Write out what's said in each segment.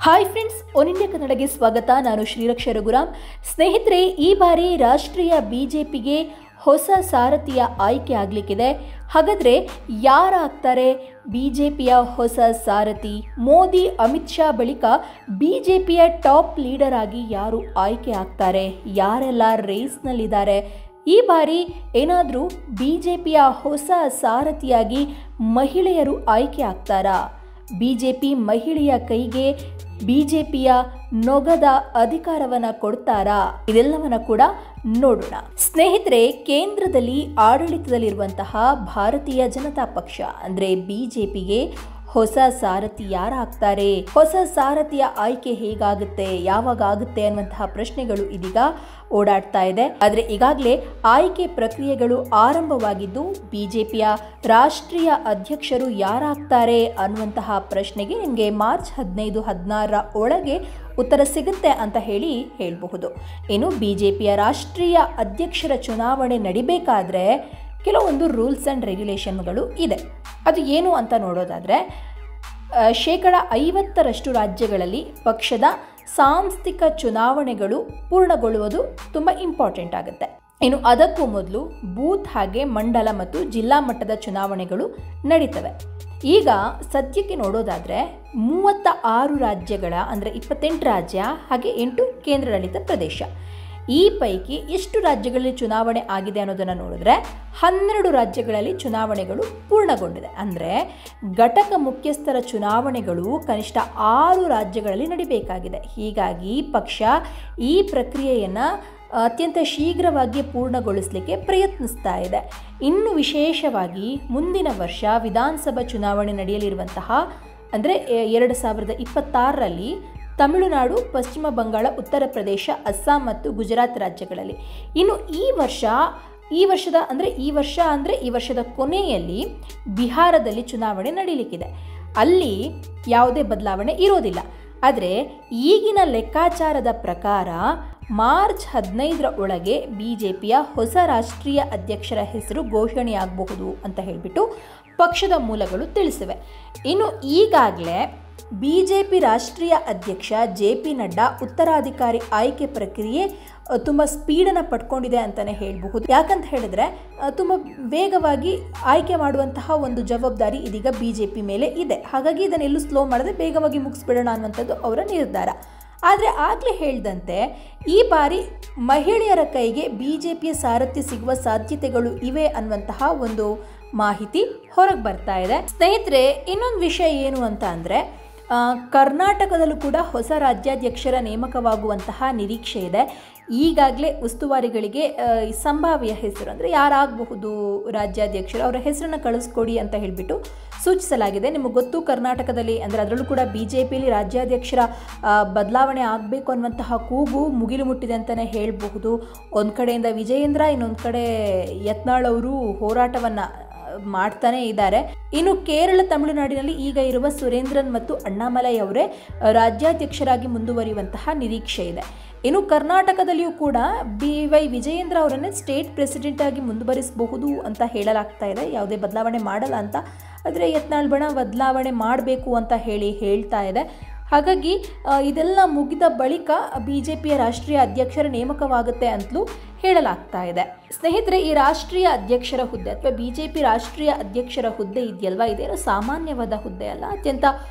Hi friends, one India ಕನ್ನಡಗೆ ಸ್ವಾಗತ. ನಾನು ಶ್ರೀರಕ್ಷಾ ರಘುರಾಮ್. ಸ್ನೇಹಿತರೆ, ಈ ಬಾರಿ ರಾಷ್ಟ್ರೀಯ ಬಿಜೆಪಿಗೆ ಹೊಸ ಸಾರಥಿಯ ಆಯ್ಕೆ ಆಗಲಿಕ್ಕಿದೆ. ಹಾಗಾದರೆ ಯಾರಾಗ್ತಾರೆ ಬಿಜೆಪಿಯ ಹೊಸ ಸಾರಥಿ? ಮೋದಿ, ಅಮಿತ್ ಶಾ ಬಳಿಕ ಬಿಜೆಪಿಯ ಟಾಪ್ ಲೀಡರ್ ಆಗಿ ಯಾರು ಆಯ್ಕೆ ಆಗ್ತಾರೆ? ಯಾರೆಲ್ಲ ರೇಸ್ನಲ್ಲಿದ್ದಾರೆ? ಈ ಬಾರಿ ಏನಾದರೂ ಬಿಜೆಪಿಯ ಹೊಸ ಸಾರಥಿಯಾಗಿ ಮಹಿಳೆಯರು ಆಯ್ಕೆ ಆಗ್ತಾರಾ? ಬಿಜೆಪಿ ಮಹಿಳೆಯ ಕೈಗೆ ಬಿಜೆಪಿಯ ನೊಗದ ಅಧಿಕಾರವನ್ನು ಕೊಡ್ತಾರಾ? ಇದೆಲ್ಲವನ್ನ ಕೂಡ ನೋಡೋಣ. ಸ್ನೇಹಿತರೆ, ಕೇಂದ್ರದಲ್ಲಿ ಆಡಳಿತದಲ್ಲಿರುವಂತಹ ಭಾರತೀಯ ಜನತಾ ಪಕ್ಷ ಅಂದರೆ ಬಿಜೆಪಿಗೆ ಹೊಸ ಸಾರಥಿ ಯಾರಾಗ್ತಾರೆ? ಹೊಸ ಸಾರಥಿಯ ಆಯ್ಕೆ ಹೇಗಾಗುತ್ತೆ, ಯಾವಾಗ ಆಗುತ್ತೆ ಅನ್ನುವಂತಹ ಪ್ರಶ್ನೆಗಳು ಇದೀಗ ಓಡಾಡ್ತಾ ಇದೆ. ಆದರೆ ಈಗಾಗಲೇ ಆಯ್ಕೆ ಪ್ರಕ್ರಿಯೆಗಳು ಆರಂಭವಾಗಿದ್ದು ಬಿಜೆಪಿಯ ರಾಷ್ಟ್ರೀಯ ಅಧ್ಯಕ್ಷರು ಯಾರಾಗ್ತಾರೆ ಅನ್ನುವಂತಹ ಪ್ರಶ್ನೆಗೆ ನಿಮಗೆ ಮಾರ್ಚ್ 15-16 ಒಳಗೆ ಉತ್ತರ ಸಿಗುತ್ತೆ ಅಂತ ಹೇಳಬಹುದು. ಇನ್ನು ಬಿಜೆಪಿಯ ರಾಷ್ಟ್ರೀಯ ಅಧ್ಯಕ್ಷರ ಚುನಾವಣೆ ನಡಿಬೇಕಾದ್ರೆ ಕೆಲವೊಂದು ರೂಲ್ಸ್ ಆ್ಯಂಡ್ ರೆಗ್ಯುಲೇಷನ್ಗಳು ಇದೆ. ಅದು ಏನು ಅಂತ ನೋಡೋದಾದರೆ, 50% ರಾಜ್ಯಗಳಲ್ಲಿ ಪಕ್ಷದ ಸಾಂಸ್ಥಿಕ ಚುನಾವಣೆಗಳು ಪೂರ್ಣಗೊಳ್ಳುವುದು ತುಂಬ ಇಂಪಾರ್ಟೆಂಟ್ ಆಗುತ್ತೆ. ಇನ್ನು ಅದಕ್ಕೂ ಮೊದಲು ಬೂತ್ ಹಾಗೆ ಮಂಡಲ ಮತ್ತು ಜಿಲ್ಲಾ ಮಟ್ಟದ ಚುನಾವಣೆಗಳು ನಡೀತವೆ. ಈಗ ಸದ್ಯಕ್ಕೆ ನೋಡೋದಾದರೆ 36 ರಾಜ್ಯಗಳ ಅಂದರೆ 28 ರಾಜ್ಯ ಹಾಗೆ 8 ಕೇಂದ್ರಾಡಳಿತ ಪ್ರದೇಶ, ಈ ಪೈಕಿ ಎಷ್ಟು ರಾಜ್ಯಗಳಲ್ಲಿ ಚುನಾವಣೆ ಆಗಿದೆ ಅನ್ನೋದನ್ನು ನೋಡಿದ್ರೆ 12 ರಾಜ್ಯಗಳಲ್ಲಿ ಚುನಾವಣೆಗಳು ಪೂರ್ಣಗೊಂಡಿದೆ. ಅಂದರೆ ಘಟಕ ಮುಖ್ಯಸ್ಥರ ಚುನಾವಣೆಗಳು ಕನಿಷ್ಠ 6 ರಾಜ್ಯಗಳಲ್ಲಿ ನಡೀಬೇಕಾಗಿದೆ. ಹೀಗಾಗಿ ಪಕ್ಷ ಈ ಪ್ರಕ್ರಿಯೆಯನ್ನು ಅತ್ಯಂತ ಶೀಘ್ರವಾಗಿ ಪೂರ್ಣಗೊಳಿಸಲಿಕ್ಕೆ ಪ್ರಯತ್ನಿಸ್ತಾ ಇದೆ. ಇನ್ನು ವಿಶೇಷವಾಗಿ ಮುಂದಿನ ವರ್ಷ ವಿಧಾನಸಭಾ ಚುನಾವಣೆ ನಡೆಯಲಿರುವಂತಹ ಅಂದರೆ 2026ರಲ್ಲಿ ತಮಿಳುನಾಡು, ಪಶ್ಚಿಮ ಬಂಗಾಳ, ಉತ್ತರ ಪ್ರದೇಶ, ಅಸ್ಸಾಂ ಮತ್ತು ಗುಜರಾತ್ ರಾಜ್ಯಗಳಲ್ಲಿ. ಇನ್ನು ಈ ವರ್ಷದ ಕೊನೆಯಲ್ಲಿ ಬಿಹಾರದಲ್ಲಿ ಚುನಾವಣೆ ನಡೀಲಿಕ್ಕಿದೆ. ಅಲ್ಲಿ ಯಾವುದೇ ಬದಲಾವಣೆ ಇರೋದಿಲ್ಲ. ಆದರೆ ಈಗಿನ ಲೆಕ್ಕಾಚಾರದ ಪ್ರಕಾರ ಮಾರ್ಚ್ 15 ಒಳಗೆ ಬಿಜೆಪಿಯ ಹೊಸ ರಾಷ್ಟ್ರೀಯ ಅಧ್ಯಕ್ಷರ ಹೆಸರು ಘೋಷಣೆಯಾಗಬಹುದು ಅಂತ ಹೇಳಿಬಿಟ್ಟು ಪಕ್ಷದ ಮೂಲಗಳು ತಿಳಿಸಿವೆ. ಇನ್ನು ಈಗಾಗಲೇ ಬಿಜೆಪಿ ರಾಷ್ಟ್ರೀಯ ಅಧ್ಯಕ್ಷ JP ನಡ್ಡಾ ಉತ್ತರಾಧಿಕಾರಿ ಆಯ್ಕೆ ಪ್ರಕ್ರಿಯೆ ತುಂಬ ಸ್ಪೀಡನ್ನು ಪಡ್ಕೊಂಡಿದೆ ಅಂತಲೇ ಹೇಳಬಹುದು. ಯಾಕಂತ ಹೇಳಿದ್ರೆ ತುಂಬ ವೇಗವಾಗಿ ಆಯ್ಕೆ ಮಾಡುವಂತಹ ಒಂದು ಜವಾಬ್ದಾರಿ ಇದೀಗ ಬಿಜೆಪಿ ಮೇಲೆ ಇದೆ. ಹಾಗಾಗಿ ಇದನ್ನೆಲ್ಲೂ ಸ್ಲೋ ಮಾಡದೆ ಬೇಗವಾಗಿ ಮುಗಿಸ್ಬಿಡೋಣ ಅನ್ನುವಂಥದ್ದು ಅವರ ನಿರ್ಧಾರ. ಆದರೆ ಆಗಲೇ ಹೇಳಿದಂತೆ ಈ ಬಾರಿ ಮಹಿಳೆಯರ ಕೈಗೆ ಬಿಜೆಪಿಯ ಸಾರಥ್ಯ ಸಿಗುವ ಸಾಧ್ಯತೆಗಳು ಇವೆ ಅನ್ನುವಂತಹ ಒಂದು ಮಾಹಿತಿ ಹೊರಗೆ ಬರ್ತಾ ಇದೆ. ಸ್ನೇಹಿತರೆ, ಇನ್ನೊಂದು ವಿಷಯ ಏನು ಅಂತ ಅಂದರೆ, ಕರ್ನಾಟಕದಲ್ಲೂ ಕೂಡ ಹೊಸ ರಾಜ್ಯಾಧ್ಯಕ್ಷರ ನೇಮಕವಾಗುವಂತಹ ನಿರೀಕ್ಷೆ ಇದೆ. ಈಗಾಗಲೇ ಉಸ್ತುವಾರಿಗಳಿಗೆ ಸಂಭಾವ್ಯ ಹೆಸರು ಅಂದರೆ ಯಾರಾಗಬಹುದು ರಾಜ್ಯಾಧ್ಯಕ್ಷರು, ಅವರ ಹೆಸರನ್ನು ಕಳಿಸ್ಕೊಡಿ ಅಂತ ಹೇಳಿಬಿಟ್ಟು ಸೂಚಿಸಲಾಗಿದೆ. ನಿಮಗೆ ಗೊತ್ತು, ಕರ್ನಾಟಕದಲ್ಲಿ ಅಂದರೆ ಅದರಲ್ಲೂ ಕೂಡ ಬಿಜೆಪಿಯಲ್ಲಿ ರಾಜ್ಯಾಧ್ಯಕ್ಷರ ಬದಲಾವಣೆ ಆಗಬೇಕು ಅನ್ನುವಂತಹ ಕೂಗು ಮುಗಿಲು ಮುಟ್ಟಿದೆ ಅಂತಲೇ ಹೇಳಬಹುದು. ಒಂದು ಕಡೆಯಿಂದ ವಿಜಯೇಂದ್ರ, ಇನ್ನೊಂದು ಕಡೆ ಯತ್ನಾಳ್ ಅವರು ಹೋರಾಟವನ್ನು ಮಾಡ್ತಾನೆ ಇದ್ದಾರೆ. ಇನ್ನು ಕೇರಳ, ತಮಿಳುನಾಡಿನಲ್ಲಿ ಈಗ ಇರುವ ಸುರೇಂದ್ರನ್ ಮತ್ತು ಅಣ್ಣಾಮಲೈ ಅವರೇ ರಾಜ್ಯಾಧ್ಯಕ್ಷರಾಗಿ ಮುಂದುವರಿಯುವಂತಹ ನಿರೀಕ್ಷೆ ಇದೆ. ಇನ್ನು ಕರ್ನಾಟಕದಲ್ಲಿಯೂ ಕೂಡ BY ವಿಜಯೇಂದ್ರ ಅವರನ್ನೇ ಸ್ಟೇಟ್ ಪ್ರೆಸಿಡೆಂಟ್ ಆಗಿ ಮುಂದುವರಿಸಬಹುದು ಅಂತ ಹೇಳಲಾಗ್ತಾ ಇದೆ. ಯಾವುದೇ ಬದಲಾವಣೆ ಮಾಡಲ್ಲ ಅಂತ, ಆದರೆ ಯತ್ನಾಳ್ ಬಣ ಬದಲಾವಣೆ ಮಾಡಬೇಕು ಅಂತ ಹೇಳ್ತಾ ಇದೆ. ಹಾಗಾಗಿ ಇದೆಲ್ಲ ಮುಗಿದ ಬಳಿಕ ಬಿಜೆಪಿಯ ರಾಷ್ಟ್ರೀಯ ಅಧ್ಯಕ್ಷರ ನೇಮಕವಾಗುತ್ತೆ ಅಂತಲೂ ಹೇಳಲಾಗ್ತಾ ಇದೆ. ಸ್ನೇಹಿತರೆ, ಈ ರಾಷ್ಟ್ರೀಯ ಅಧ್ಯಕ್ಷರ ಹುದ್ದೆ ಅಥವಾ ಬಿಜೆಪಿ ರಾಷ್ಟ್ರೀಯ ಅಧ್ಯಕ್ಷರ ಹುದ್ದೆ ಇದೆಯಲ್ವಾ, ಇದೇನು ಸಾಮಾನ್ಯವಾದ ಹುದ್ದೆ ಅಲ್ಲ, ಅತ್ಯಂತ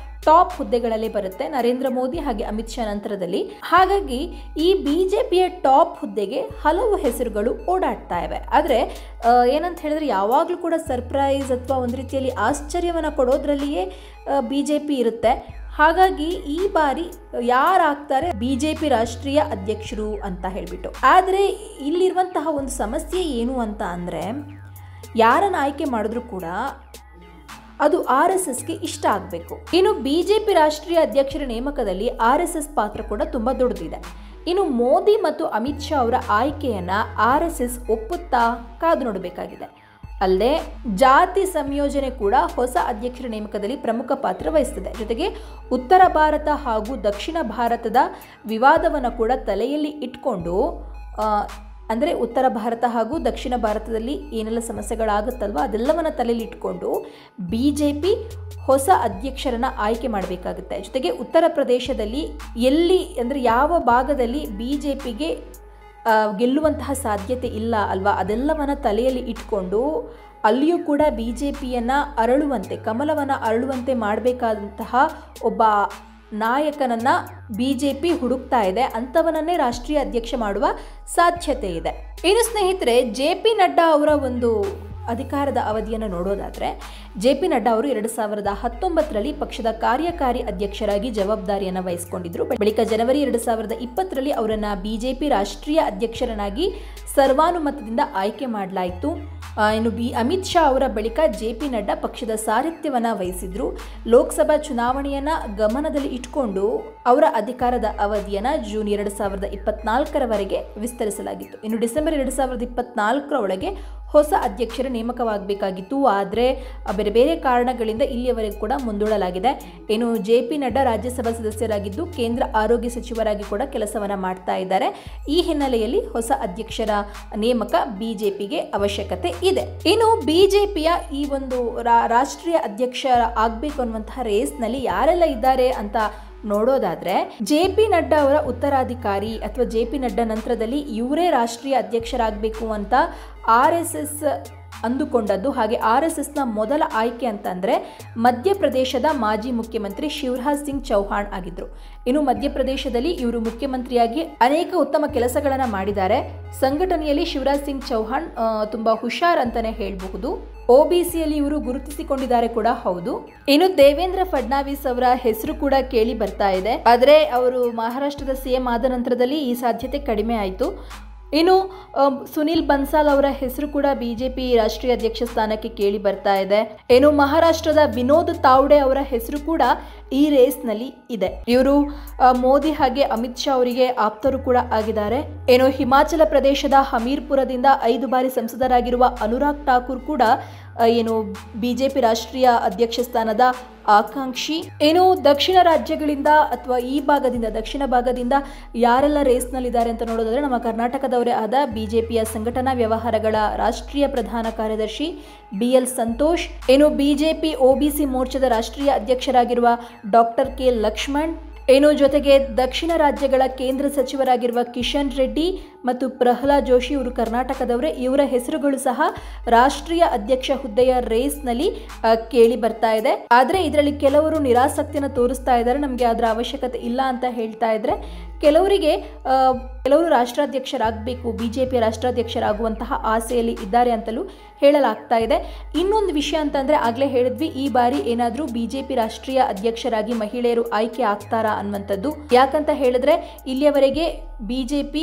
ಟಾಪ್ ಹುದ್ದೆಗಳಲ್ಲೇ ಬರುತ್ತೆ ನರೇಂದ್ರ ಮೋದಿ ಹಾಗೆ ಅಮಿತ್ ಶಾ ನಂತರದಲ್ಲಿ. ಹಾಗಾಗಿ ಈ ಬಿಜೆಪಿಯ ಟಾಪ್ ಹುದ್ದೆಗೆ ಹಲವು ಹೆಸರುಗಳು ಓಡಾಡ್ತಾ ಇವೆ. ಆದರೆ ಏನಂತ ಹೇಳಿದ್ರೆ, ಯಾವಾಗಲೂ ಕೂಡ ಸರ್ಪ್ರೈಸ್ ಅಥವಾ ಒಂದು ರೀತಿಯಲ್ಲಿ ಆಶ್ಚರ್ಯವನ್ನು ಕೊಡೋದ್ರಲ್ಲಿಯೇ ಬಿಜೆಪಿ ಇರುತ್ತೆ. ಹಾಗಾಗಿ ಈ ಬಾರಿ ಯಾರಾಗ್ತಾರೆ ಬಿಜೆಪಿ ರಾಷ್ಟ್ರೀಯ ಅಧ್ಯಕ್ಷರು ಅಂತ ಹೇಳಿಬಿಟ್ಟು. ಆದರೆ ಇಲ್ಲಿರುವಂತಹ ಒಂದು ಸಮಸ್ಯೆ ಏನು ಅಂತ ಅಂದರೆ, ಯಾರನ್ನು ಆಯ್ಕೆ ಮಾಡಿದ್ರೂ ಕೂಡ ಅದು RSSಗೆ ಇಷ್ಟ ಆಗಬೇಕು. ಇನ್ನು ಬಿಜೆಪಿ ರಾಷ್ಟ್ರೀಯ ಅಧ್ಯಕ್ಷರ ನೇಮಕದಲ್ಲಿ RSS ಪಾತ್ರ ಕೂಡ ತುಂಬ ದೊಡ್ಡದಿದೆ. ಇನ್ನು ಮೋದಿ ಮತ್ತು ಅಮಿತ್ ಶಾ ಅವರ ಆಯ್ಕೆಯನ್ನು RSS ಒಪ್ಪುತ್ತಾ ಕಾದು ನೋಡಬೇಕಾಗಿದೆ. ಅಲ್ಲದೆ ಜಾತಿ ಸಂಯೋಜನೆ ಕೂಡ ಹೊಸ ಅಧ್ಯಕ್ಷರ ನೇಮಕದಲ್ಲಿ ಪ್ರಮುಖ ಪಾತ್ರ ವಹಿಸುತ್ತದೆ. ಜೊತೆಗೆ ಉತ್ತರ ಭಾರತ ಹಾಗೂ ದಕ್ಷಿಣ ಭಾರತದ ವಿವಾದವನ್ನು ಕೂಡ ತಲೆಯಲ್ಲಿ ಇಟ್ಕೊಂಡು ಅಂದರೆ ಉತ್ತರ ಭಾರತ ಹಾಗೂ ದಕ್ಷಿಣ ಭಾರತದಲ್ಲಿ ಏನೆಲ್ಲ ಸಮಸ್ಯೆಗಳಾಗುತ್ತಲ್ವ ಅದೆಲ್ಲವನ್ನು ತಲೆಯಲ್ಲಿ ಇಟ್ಕೊಂಡು BJP ಹೊಸ ಅಧ್ಯಕ್ಷರನ್ನು ಆಯ್ಕೆ ಮಾಡಬೇಕಾಗುತ್ತೆ. ಜೊತೆಗೆ ಉತ್ತರ ಪ್ರದೇಶದಲ್ಲಿ ಎಲ್ಲಿ ಅಂದರೆ ಯಾವ ಭಾಗದಲ್ಲಿ BJPಗೆ ಗೆಲ್ಲುವಂತಹ ಸಾಧ್ಯತೆ ಇಲ್ಲ ಅಲ್ವಾ, ಅದೆಲ್ಲವನ್ನು ತಲೆಯಲ್ಲಿ ಇಟ್ಕೊಂಡು ಅಲ್ಲಿಯೂ ಕೂಡ BJPಯನ್ನು ಅರಳುವಂತೆ, ಕಮಲವನ್ನು ಅರಳುವಂತೆ ಮಾಡಬೇಕಾದಂತಹ ಒಬ್ಬ ನಾಯಕನನ್ನು BJP ಹುಡುಕ್ತಾ ಇದೆ. ಅಂಥವನ್ನೇ ರಾಷ್ಟ್ರೀಯ ಅಧ್ಯಕ್ಷ ಮಾಡುವ ಸಾಧ್ಯತೆ ಇದೆ. ಇನ್ನು ಸ್ನೇಹಿತರೆ, JP ನಡ್ಡಾ ಅವರ ಒಂದು ಅಧಿಕಾರದ ಅವಧಿಯನ್ನು ನೋಡೋದಾದರೆ JP ನಡ್ಡಾ ಅವರು 2019ರಲ್ಲಿ ಪಕ್ಷದ ಕಾರ್ಯಕಾರಿ ಅಧ್ಯಕ್ಷರಾಗಿ ಜವಾಬ್ದಾರಿಯನ್ನು ವಹಿಸಿಕೊಂಡಿದ್ದರು. ಬಳಿಕ ಜನವರಿ 2020ರಲ್ಲಿ ಅವರನ್ನು BJP ರಾಷ್ಟ್ರೀಯ ಅಧ್ಯಕ್ಷರನ್ನಾಗಿ ಸರ್ವಾನುಮತದಿಂದ ಆಯ್ಕೆ ಮಾಡಲಾಯಿತು. ಇನ್ನು ಅಮಿತ್ ಶಾ ಅವರ ಬಳಿಕ JP ನಡ್ಡಾ ಪಕ್ಷದ ಸಾರಥ್ಯವನ್ನು ವಹಿಸಿದ್ರು. ಲೋಕಸಭಾ ಚುನಾವಣೆಯನ್ನು ಗಮನದಲ್ಲಿ ಇಟ್ಕೊಂಡು ಅವರ ಅಧಿಕಾರದ ಅವಧಿಯನ್ನು ಜೂನ್ 2024ರವರೆಗೆ ವಿಸ್ತರಿಸಲಾಗಿತ್ತು. ಇನ್ನು ಡಿಸೆಂಬರ್ 2024ರ ಒಳಗೆ ಹೊಸ ಅಧ್ಯಕ್ಷರ ನೇಮಕವಾಗಬೇಕಾಗಿತ್ತು. ಆದರೆ ಬೇರೆ ಬೇರೆ ಕಾರಣಗಳಿಂದ ಇಲ್ಲಿಯವರೆಗೂ ಕೂಡ ಮುಂದೂಡಲಾಗಿದೆ. ಇನ್ನು JP ನಡ್ಡಾ ರಾಜ್ಯಸಭಾ ಸದಸ್ಯರಾಗಿದ್ದು ಕೇಂದ್ರ ಆರೋಗ್ಯ ಸಚಿವರಾಗಿ ಕೂಡ ಕೆಲಸವನ್ನು ಮಾಡ್ತಾ ಇದ್ದಾರೆ. ಈ ಹಿನ್ನೆಲೆಯಲ್ಲಿ ಹೊಸ ಅಧ್ಯಕ್ಷರ ನೇಮಕ BJPಗೆ ಅವಶ್ಯಕತೆ ಇದೆ. ಇನ್ನು BJPಯ ಈ ಒಂದು ರಾಷ್ಟ್ರೀಯ ಅಧ್ಯಕ್ಷ ಆಗಬೇಕು ಅನ್ನುವಂತಹ ರೇಸ್ನಲ್ಲಿ ಯಾರೆಲ್ಲ ಇದ್ದಾರೆ ಅಂತ ನೋಡೋದಾದ್ರೆ JP ನಡ್ಡಾ ಅವರ ಉತ್ತರಾಧಿಕಾರಿ ಅಥವಾ JP ನಡ್ಡಾ ನಂತರದಲ್ಲಿ ಇವರೇ ರಾಷ್ಟ್ರೀಯ ಅಧ್ಯಕ್ಷರಾಗಬೇಕು ಅಂತ RSS ಅಂದುಕೊಂಡದ್ದು. ಹಾಗೆ RSSನ ಮೊದಲ ಆಯ್ಕೆ ಅಂತಂದರೆ ಮಧ್ಯಪ್ರದೇಶದ ಮಾಜಿ ಮುಖ್ಯಮಂತ್ರಿ ಶಿವರಾಜ್ ಸಿಂಗ್ ಚೌಹಾಣ್ ಆಗಿದ್ದರು. ಇನ್ನು ಮಧ್ಯಪ್ರದೇಶದಲ್ಲಿ ಇವರು ಮುಖ್ಯಮಂತ್ರಿಯಾಗಿ ಅನೇಕ ಉತ್ತಮ ಕೆಲಸಗಳನ್ನು ಮಾಡಿದ್ದಾರೆ. ಸಂಘಟನೆಯಲ್ಲಿ ಶಿವರಾಜ್ ಸಿಂಗ್ ಚೌಹಾಣ್ ತುಂಬ ಹುಷಾರ್ ಅಂತಲೇ ಹೇಳಬಹುದು. OBCಯಲ್ಲಿ ಇವರು ಗುರುತಿಸಿಕೊಂಡಿದ್ದಾರೆ ಕೂಡ ಹೌದು. ಇನ್ನು ದೇವೇಂದ್ರ ಫಡ್ನವೀಸ್ ಅವರ ಹೆಸರು ಕೂಡ ಕೇಳಿ ಬರ್ತಾ ಇದೆ. ಆದರೆ ಅವರು ಮಹಾರಾಷ್ಟ್ರದ CM ಆದ ನಂತರದಲ್ಲಿ ಈ ಸಾಧ್ಯತೆ ಕಡಿಮೆ ಆಯಿತು. ಇನ್ನು ಸುನಿಲ್ ಬನ್ಸಾಲ್ ಅವರ ಹೆಸರು ಕೂಡ BJP ರಾಷ್ಟ್ರೀಯ ಅಧ್ಯಕ್ಷ ಸ್ಥಾನಕ್ಕೆ ಕೇಳಿ ಬರ್ತಾ ಇದೆ. ಇನ್ನು ಮಹಾರಾಷ್ಟ್ರದ ವಿನೋದ್ ತಾವ್ಡೆ ಅವರ ಹೆಸರು ಕೂಡ ಈ ರೇಸ್ನಲ್ಲಿ ಇದೆ. ಇವರು ಮೋದಿ ಹಾಗೆ ಅಮಿತ್ ಶಾ ಅವರಿಗೆ ಆಪ್ತರು ಕೂಡ ಆಗಿದ್ದಾರೆ. ಏನು ಹಿಮಾಚಲ ಪ್ರದೇಶದ ಹಮೀರ್ಪುರದಿಂದ 5 ಬಾರಿ ಸಂಸದರಾಗಿರುವ ಅನುರಾಗ್ ಠಾಕೂರ್ ಕೂಡ ಏನು BJP ರಾಷ್ಟ್ರೀಯ ಅಧ್ಯಕ್ಷ ಸ್ಥಾನದ ಆಕಾಂಕ್ಷಿ. ಏನು ದಕ್ಷಿಣ ರಾಜ್ಯಗಳಿಂದ ಅಥವಾ ಈ ಭಾಗದಿಂದ ದಕ್ಷಿಣ ಭಾಗದಿಂದ ಯಾರೆಲ್ಲ ರೇಸ್ನಲ್ಲಿದ್ದಾರೆ ಅಂತ ನೋಡೋದಾದ್ರೆ ನಮ್ಮ ಕರ್ನಾಟಕದವರೇ ಆದ BJPಯ ಸಂಘಟನಾ ವ್ಯವಹಾರಗಳ ರಾಷ್ಟ್ರೀಯ ಪ್ರಧಾನ ಕಾರ್ಯದರ್ಶಿ BL ಸಂತೋಷ್, ಏನು BJP OBC ಮೋರ್ಚಾದ ರಾಷ್ಟ್ರೀಯ ಅಧ್ಯಕ್ಷರಾಗಿರುವ ಡಾಕ್ಟರ್ K ಲಕ್ಷ್ಮಣ್, ಏನು ಜೊತೆಗೆ ದಕ್ಷಿಣ ರಾಜ್ಯಗಳ ಕೇಂದ್ರ ಸಚಿವರಾಗಿರುವ ಕಿಶನ್ ರೆಡ್ಡಿ ಮತ್ತು ಪ್ರಹ್ಲಾದ್ ಜೋಶಿ ಇವರು ಕರ್ನಾಟಕದವರೇ. ಇವರ ಹೆಸರುಗಳು ಸಹ ರಾಷ್ಟ್ರೀಯ ಅಧ್ಯಕ್ಷ ಹುದ್ದೆಯ ರೇಸ್ನಲ್ಲಿ ಕೇಳಿ ಬರ್ತಾ ಇದೆ. ಆದರೆ ಇದರಲ್ಲಿ ಕೆಲವರು ನಿರಾಸಕ್ತಿಯನ್ನು ತೋರಿಸ್ತಾ ಇದ್ದಾರೆ, ನಮಗೆ ಅದರ ಅವಶ್ಯಕತೆ ಇಲ್ಲ ಅಂತ ಹೇಳ್ತಾ ಇದ್ರೆ, ಕೆಲವರು ರಾಷ್ಟ್ರಾಧ್ಯಕ್ಷರಾಗಬೇಕು, BJP ರಾಷ್ಟ್ರಾಧ್ಯಕ್ಷರಾಗುವಂತಹ ಆಸೆಯಲ್ಲಿ ಇದ್ದಾರೆ ಅಂತಲೂ ಹೇಳಲಾಗ್ತಾ ಇದೆ. ಇನ್ನೊಂದು ವಿಷಯ ಅಂತಂದರೆ ಆಗಲೇ ಹೇಳಿದ್ವಿ, ಈ ಬಾರಿ ಏನಾದರೂ BJP ರಾಷ್ಟ್ರೀಯ ಅಧ್ಯಕ್ಷರಾಗಿ ಮಹಿಳೆಯರು ಆಯ್ಕೆ ಆಗ್ತಾರಾ ಅನ್ನುವಂಥದ್ದು. ಯಾಕಂತ ಹೇಳಿದ್ರೆ ಇಲ್ಲಿಯವರೆಗೆ BJP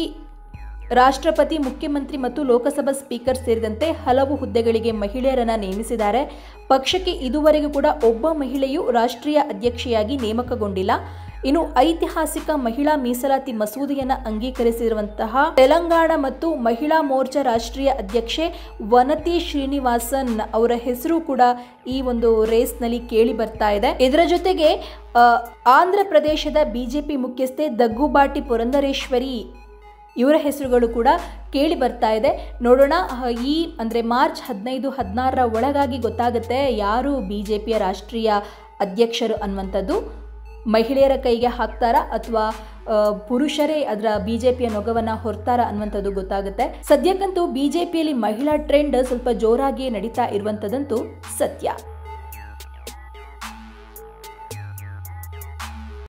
ರಾಷ್ಟ್ರಪತಿ, ಮುಖ್ಯಮಂತ್ರಿ ಮತ್ತು ಲೋಕಸಭಾ ಸ್ಪೀಕರ್ ಸೇರಿದಂತೆ ಹಲವು ಹುದ್ದೆಗಳಿಗೆ ಮಹಿಳೆಯರನ್ನು ನೇಮಿಸಿದ್ದಾರೆ. ಪಕ್ಷಕ್ಕೆ ಇದುವರೆಗೂ ಕೂಡ ಒಬ್ಬ ಮಹಿಳೆಯು ರಾಷ್ಟ್ರೀಯ ಅಧ್ಯಕ್ಷೆಯಾಗಿ ನೇಮಕಗೊಂಡಿಲ್ಲ. ಇನ್ನು ಐತಿಹಾಸಿಕ ಮಹಿಳಾ ಮೀಸಲಾತಿ ಮಸೂದೆಯನ್ನು ಅಂಗೀಕರಿಸಿರುವಂತಹ ತೆಲಂಗಾಣ ಮತ್ತು ಮಹಿಳಾ ಮೋರ್ಚಾ ರಾಷ್ಟ್ರೀಯ ಅಧ್ಯಕ್ಷೆ ವನತಿ ಶ್ರೀನಿವಾಸನ್ ಅವರ ಹೆಸರು ಕೂಡ ಈ ಒಂದು ರೇಸ್ನಲ್ಲಿ ಕೇಳಿ ಬರ್ತಾ ಇದೆ. ಇದರ ಜೊತೆಗೆ ಆಂಧ್ರ ಪ್ರದೇಶದ BJP ಮುಖ್ಯಸ್ಥೆ ದಗ್ಗುಬಾಟಿ ಪುರಂದರೇಶ್ವರಿ ಇವರ ಹೆಸರುಗಳು ಕೂಡ ಕೇಳಿ ಬರ್ತಾ ಇದೆ. ನೋಡೋಣ, ಅಂದರೆ ಮಾರ್ಚ್ 15-16ರ ಒಳಗಾಗಿ ಗೊತ್ತಾಗುತ್ತೆ ಯಾರು BJPಯ ರಾಷ್ಟ್ರೀಯ ಅಧ್ಯಕ್ಷರು ಅನ್ನುವಂಥದ್ದು. ಮಹಿಳೆಯರ ಕೈಗೆ ಹಾಕ್ತಾರಾ ಅಥವಾ ಪುರುಷರೇ ಅದರ BJPಯ ನೊಗವನ್ನು ಹೊರ್ತಾರಾ ಅನ್ನುವಂಥದ್ದು ಗೊತ್ತಾಗುತ್ತೆ. ಸದ್ಯಕ್ಕಂತೂ BJPಯಲ್ಲಿ ಮಹಿಳಾ ಟ್ರೆಂಡ್ ಸ್ವಲ್ಪ ಜೋರಾಗಿ ನಡೀತಾ ಇರುವಂಥದ್ದಂತೂ ಸತ್ಯ.